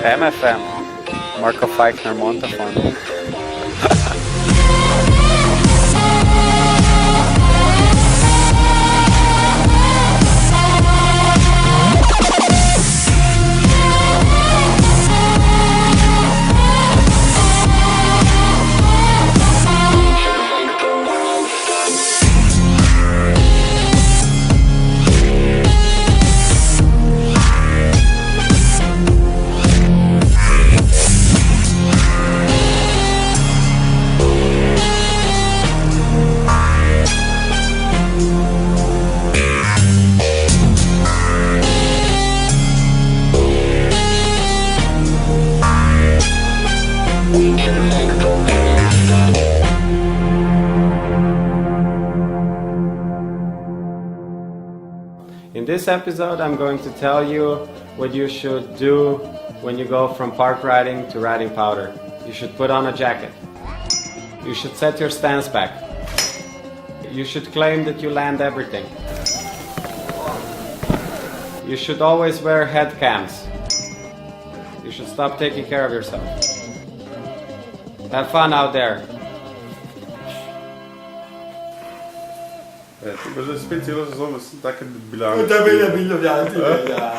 MFM, Marko Feichtner Montafon. In this episode, I'm going to tell you what you should do when you go from park riding to riding powder. You should put on a jacket. You should set your stance back. You should claim that you land everything. You should always wear head cams. You should stop taking care of yourself. Have fun out there. Може специално за така дебилярно. Да, бе, да,